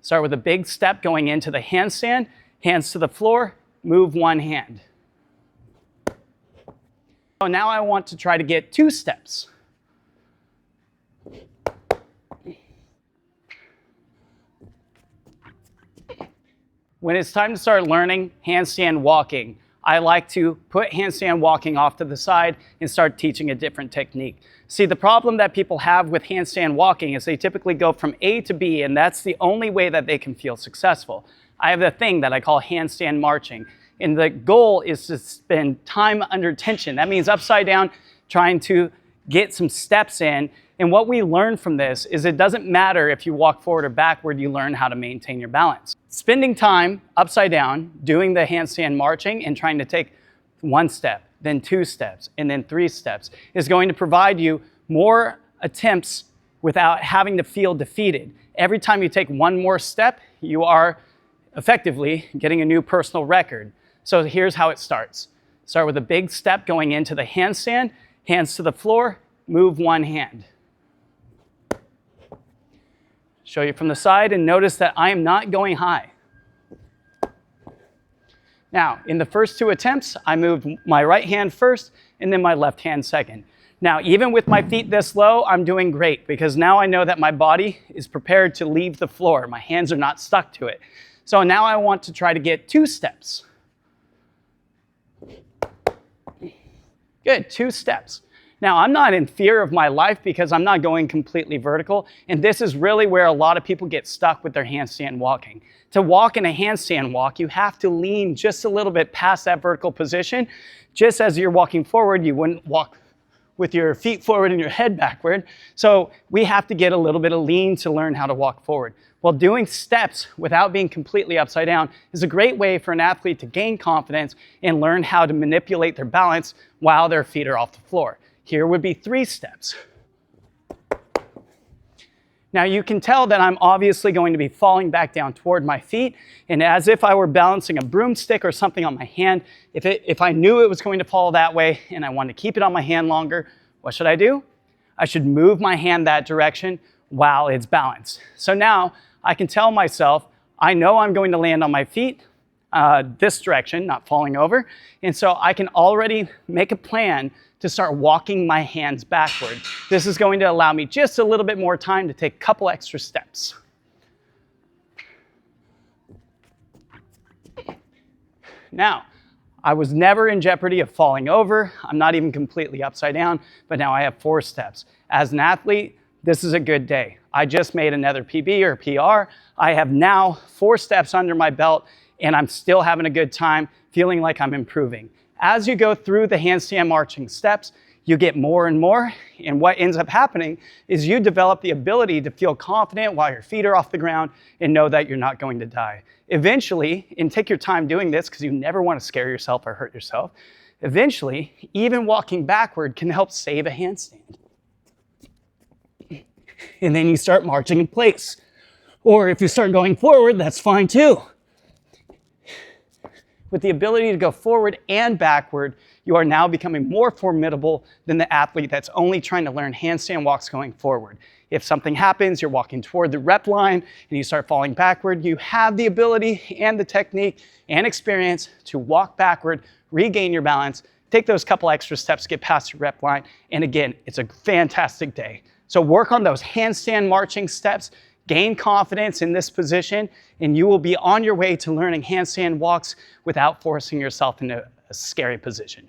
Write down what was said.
Start with a big step going into the handstand, hands to the floor, move one hand. So now I want to try to get 2 steps. When it's time to start learning handstand walking, I like to put handstand walking off to the side and start teaching a different technique. See, the problem that people have with handstand walking is they typically go from A to B, and that's the only way that they can feel successful. I have a thing that I call handstand marching, and the goal is to spend time under tension. That means upside down, trying to get some steps in. And what we learn from this is it doesn't matter if you walk forward or backward, you learn how to maintain your balance. Spending time upside down, doing the handstand marching and trying to take 1 step, then 2 steps, and then 3 steps is going to provide you more attempts without having to feel defeated. Every time you take 1 more step, you are effectively getting a new personal record. So here's how it starts. Start with a big step going into the handstand, hands to the floor, move one hand. Show you from the side and notice that I am not going high. Now, in the first 2 attempts, I moved my right hand first and then my left hand second. Now, even with my feet this low, I'm doing great because now I know that my body is prepared to leave the floor. My hands are not stuck to it. So now I want to try to get 2 steps. Good, 2 steps. Now, I'm not in fear of my life because I'm not going completely vertical, and this is really where a lot of people get stuck with their handstand walking. To walk in a handstand walk, you have to lean just a little bit past that vertical position. Just as you're walking forward, you wouldn't walk with your feet forward and your head backward. So we have to get a little bit of lean to learn how to walk forward. Well, doing steps without being completely upside down is a great way for an athlete to gain confidence and learn how to manipulate their balance while their feet are off the floor. Here would be 3 steps. Now you can tell that I'm obviously going to be falling back down toward my feet, and as if I were balancing a broomstick or something on my hand, if I knew it was going to fall that way and I wanted to keep it on my hand longer, what should I do? I should move my hand that direction while it's balanced. So now I can tell myself, I know I'm going to land on my feet this direction, not falling over, and so I can already make a plan to start walking my hands backward. This is going to allow me just a little bit more time to take a couple extra steps. Now, I was never in jeopardy of falling over. I'm not even completely upside down, but now I have 4 steps. As an athlete, this is a good day. I just made another PB or PR. I have now 4 steps under my belt, and I'm still having a good time, feeling like I'm improving. As you go through the handstand marching steps, you get more and more, and what ends up happening is you develop the ability to feel confident while your feet are off the ground and know that you're not going to die. Eventually, and take your time doing this because you never want to scare yourself or hurt yourself, eventually, even walking backward can help save a handstand. And then you start marching in place. Or if you start going forward, that's fine too. With the ability to go forward and backward, you are now becoming more formidable than the athlete that's only trying to learn handstand walks going forward. If something happens, you're walking toward the rep line and you start falling backward, you have the ability and the technique and experience to walk backward, regain your balance, take those couple extra steps, get past your rep line, and again, it's a fantastic day. So work on those handstand marching steps, gain confidence in this position, and you will be on your way to learning handstand walks without forcing yourself into a scary position.